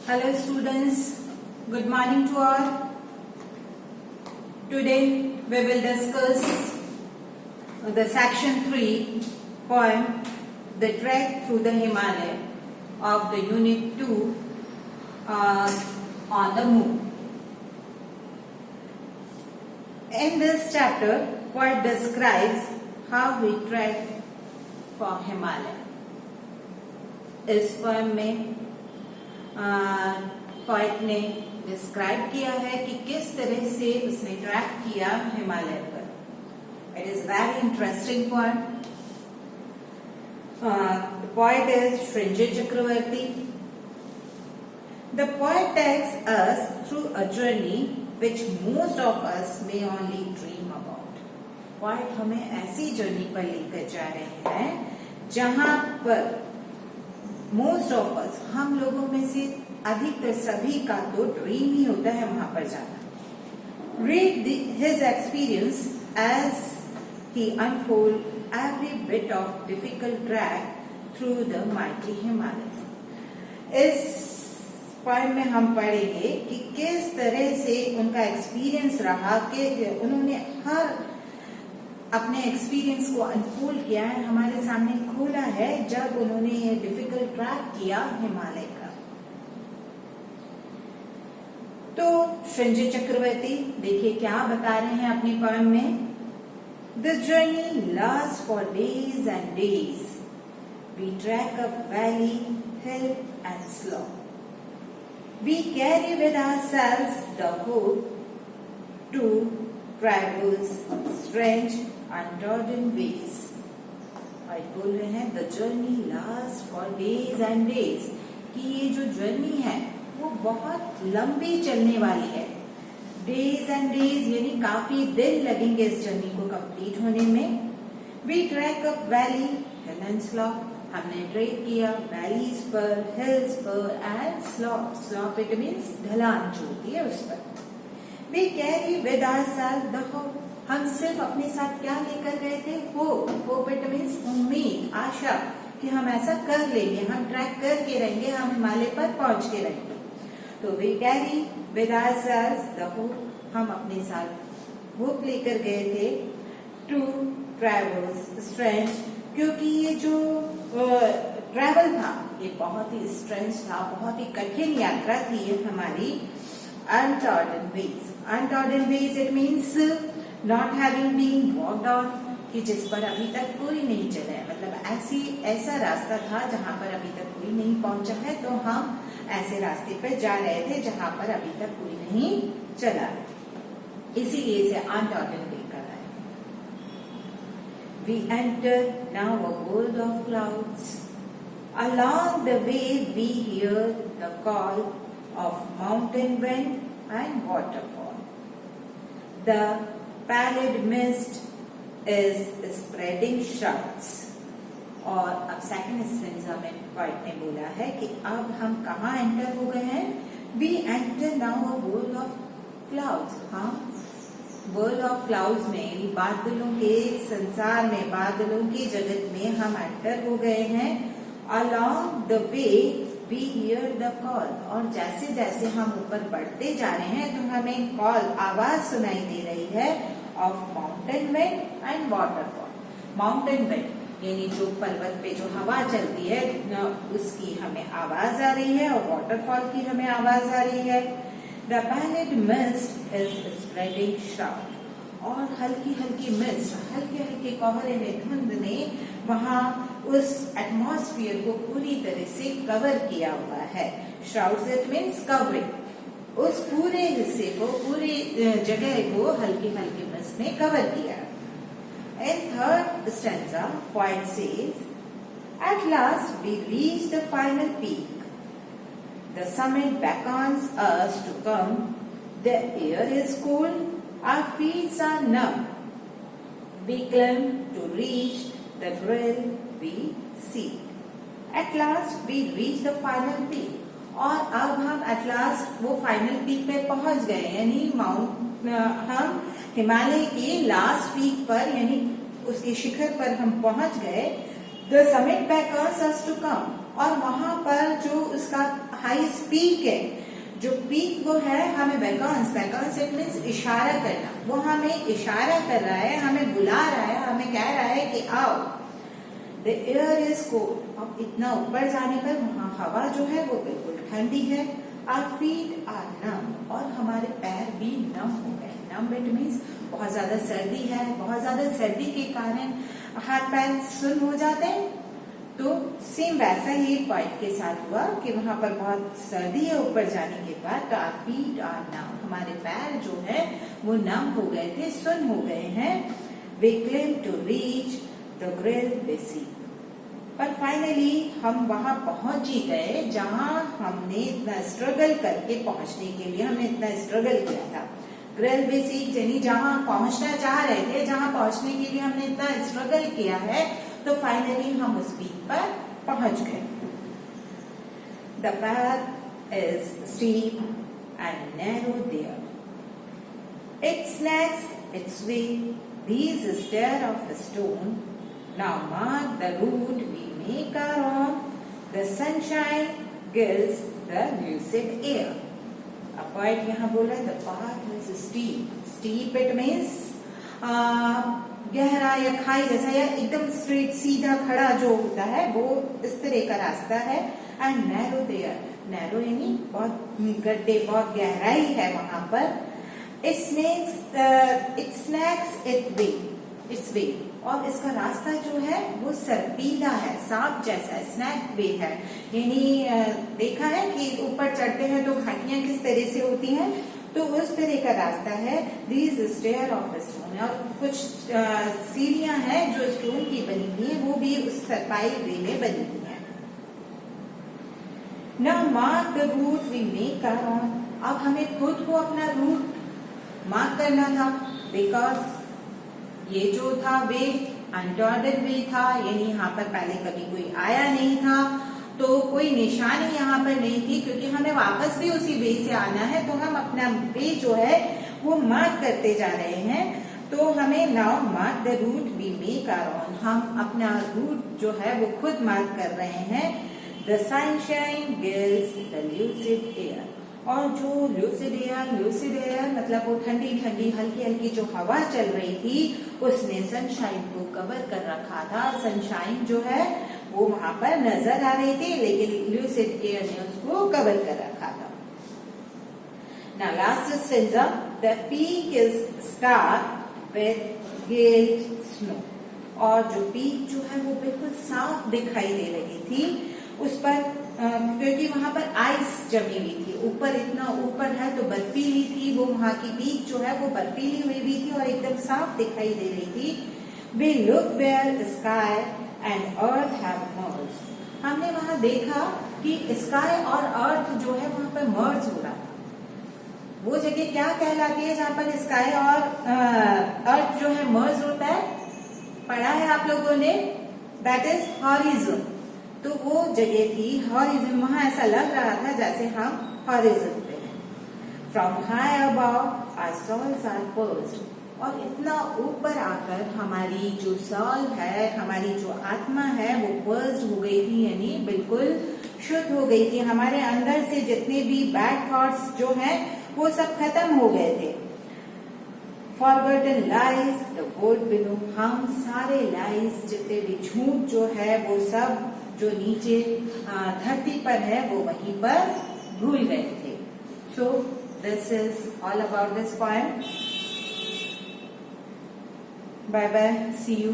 Hello students, good morning to all. Today we will discuss the section 3 poem The Trek Through the Himalaya of the unit 2 on the moon. In this chapter, poet describes how we trek for Himalaya. इस poem में poet ने describe किया है कि किस तरह से उसने ट्रैक किया हिमालय पर. It is very interesting poem. The poet is Shrinjay Chakraborty. The poet takes us through a journey which most of us may only dream about. Poet हमें ऐसी जर्नी पर लेकर जा रहे हैं जहां पर मोस्ट ऑफ अस, हम लोगों में से अधिकतर सभी का तो ड्रीम ही होता है वहां पर जाना. Read his experience as he unfold every bit of difficult track through the mighty Himalaya. इस पोएम में हम पढ़ेंगे कि किस तरह से उनका एक्सपीरियंस रहा, कि उन्होंने हर अपने एक्सपीरियंस को अनफोल्ड किया है, हमारे सामने खोला है जब उन्होंने ये डिफिकल्ट ट्रैक किया हिमालय का. तो श्रृंजय चक्रवर्ती देखिए क्या बता रहे हैं अपनी पोएम में. This journey last for days and days. We track up valley, hill and slope. We carry with ourselves the hope to traverse strange untrodden ways. और बोल रहे हैं the journey last for days and days, कि ये जो journey है वो बहुत लंबी चलने वाली है. डेज एंड डेज यानी काफी दिन लगेंगे इस जर्नी को कंप्लीट होने में. We track up valley, hill and slope. हमने ट्रेक किया वैलीज पर, हिल्स पर and slope. Slope it means ढलान जो होती है उस पर. We carry with ourselves the hope. हम सिर्फ अपने साथ क्या लेकर गए थे? होप. होप इट मीन्स उम्मीद, आशा कि हम ऐसा कर लेंगे, हम ट्रैक करके रहेंगे, हम हिमालय पर पहुंच के रहेंगे. तो we carry with ourselves the hope. हम अपने साथ होप लेकर गए थे. To traverse strange, क्योंकि ये जो ट्रैवल था ये बहुत ही स्ट्रेंज था, बहुत ही कठिन यात्रा थी ये हमारी. Untrodden ways. Untrodden ways it means not having been walked on, कि जिस पर अभी तक कोई नहीं चला है. मतलब ऐसा रास्ता था जहाँ पर अभी तक कोई नहीं पहुंचा है, तो हम ऐसे रास्ते पर जा रहे थे जहाँ पर अभी तक कोई नहीं चला. इसीलिए इसे untrodden way कर रहा है. We enter now a world of clouds. Along the way we hear the call of mountain wind and waterfall. The pallid mist is spreading shrouds. और अब सेकंड स्टेंजा में पोएट ने बोला है कि अब हम कहाँ एंटर हो गए हैं. We enter now a world of clouds. हम वर्ल्ड ऑफ क्लाउड्स में यानी बादलों के संसार में, बादलों की जगत में हम एंटर हो गए हैं. Along the way we hear the call. और जैसे जैसे हम ऊपर बढ़ते जा रहे हैं तो हमें कॉल, आवाज सुनाई दे रही है of mountain wind and waterfall. Mountain wind यानी जो पर्वत पे जो हवा चलती है उसकी हमें आवाज आ रही है, और वाटरफॉल की हमें आवाज आ रही है. The pallid mist is spreading shroud. और हल्की हल्की मिस्ट, हल्के हल्के कोहरे में, धुंध ने वहाँ उस एटमॉस्फेयर को पूरी तरह से कवर किया हुआ है. श्राउड्स इट मीन्स कवरिंग. उस पूरे हिस्से को, पूरी जगह को हल्की हल्की मिस्ट ने कवर किया. In third stanza poet says, at last we reach the final peak. The summit beckons us to come. The air is cold. Our feet are numb. We climb to reach the goal we seek. At last we reach the final peak. और अब हम at last वो final peak पे पहुंच गए, यानी हम हिमालय के लास्ट पीक पर यानी उसके शिखर पर हम पहुंच गए. The summit beckons us to come. और वहां पर जो उसका हाईएस्ट पीक है, जो पीक वो है हमें बेकॉन्स इट मीन्स इशारा करना, वो हमें इशारा कर रहा है, हमें बुला रहा है, हमें कह रहा है कि आओ। द एयर इज कोल्ड, अब इतना ऊपर जाने पर वहां हवा जो है वो बिल्कुल ठंडी है। आवर फीट आर नम, और हमारे पैर भी नम हो गए। नम इट मीन्स बहुत ज्यादा सर्दी है, बहुत ज्यादा सर्दी के कारण हाथ पैर सुन्न हो जाते हैं। तो सेम वैसा ही पॉइंट के साथ हुआ कि वहां पर बहुत सर्दी है ऊपर जाने के बाद, तो आवर फीट आर नम, हमारे पैर जो है वो नम हो गए थे, सुन्न हो गए हैं। We claim to reach the grill basic, पर फाइनली हम वहां पहुंच ही गए जहां हमने इतना स्ट्रगल करके पहुंचने के लिए हमने इतना स्ट्रगल किया था। ग्रिल बेसिक यानी जहां पहुंचना चाह रहे थे, जहां पहुंचने के लिए हमने इतना स्ट्रगल किया है, तो फाइनली हम उस पीक पर पहुंच गए। The path is steep and narrow there. It snags its way, these stair of the stone. Now mark the route we make our own. The sunshine gilds the lucid air. अब point यहाँ बोला the path is steep. Steep it means गहरा या खाई जैसा, या एकदम straight सीधा खड़ा जो होता है वो इस तरह का रास्ता है। एंड नैरो देयर, नैरो यानी बहुत गड्ढे, बहुत गहराई है वहां पर। इट स्नैक्स इट्स वे, और इसका रास्ता जो है वो सर्पीला है, सांप जैसा, स्नैक वे है। यानी देखा है कि ऊपर चढ़ते हैं तो घाटियां किस तरह से होती हैं, तो उस तरह का रास्ता है। दीज स्टेयर ऑफ स्टोन, और कुछ सीढ़ियां हैं जो स्टोन की बनी हुई है, वो भी उस सरपाई वे में बनी हुई है। Now mark the route we make our own, अब हमें खुद को अपना रूट मार्क करना था, बिकॉज ये जो था वे अनटॉर्डेड वे था, यानी यहाँ पर पहले कभी कोई आया नहीं था, तो कोई निशानी यहाँ पर नहीं थी, क्योंकि हमें वापस भी उसी वे से आना है, तो हम अपना वे जो है वो मार्क करते जा रहे हैं। तो हमें now mark the route we make our own, हम अपना रूट जो है वो खुद मार्क कर रहे हैं। The sunshine guilds the lucid air, और जो ल्यूसिड एयर मतलब वो ठंडी ठंडी हल्की हल्की जो हवा चल रही थी, उसने सनशाइन को कवर कर रखा था। सनशाइन जो है वो वहां पर नजर आ रही थी, लेकिन ल्यूसिड एयर ने उसको कवर कर रखा था। Now last stanza, the peak is stark with gilt snow, और जो पीक जो है वो बिल्कुल साफ दिखाई दे रही थी उस पर, क्योंकि वहां पर आइस जमी हुई थी। ऊपर इतना ऊपर है तो बर्फीली थी, वो वहां की पीक जो है वो बर्फीली हुई भी थी और एकदम साफ दिखाई दे रही थी। We look where sky and earth have merged, हमने वहां देखा कि स्काई और अर्थ जो है वहां पर मर्ज हो रहा था। वो जगह क्या कहलाती है जहां पर स्काई और अर्थ जो है मर्ज होता है, पढ़ा है आप लोगों ने, दैट इज हॉरिजन। तो वो जगह थी हॉरिजन, वहां ऐसा लग रहा था जैसे हम हॉरिजन पे हैं। From high above our souls are pierced, और इतना ऊपर आकर हमारी जो सोल है, हमारी जो आत्मा है वो पर्स्ड हो गई थी, यानी बिल्कुल शुद्ध हो गई थी। हमारे अंदर से जितने भी बैड थॉट्स जो हैं वो सब खत्म हो गए थे। Forgotten lies the world below, हम सारे लाइज जितने भी झूठ जो है वो सब जो नीचे धरती पर है वो वहीं पर भूल गए थे। So this is all about this poem. Bye bye, see you.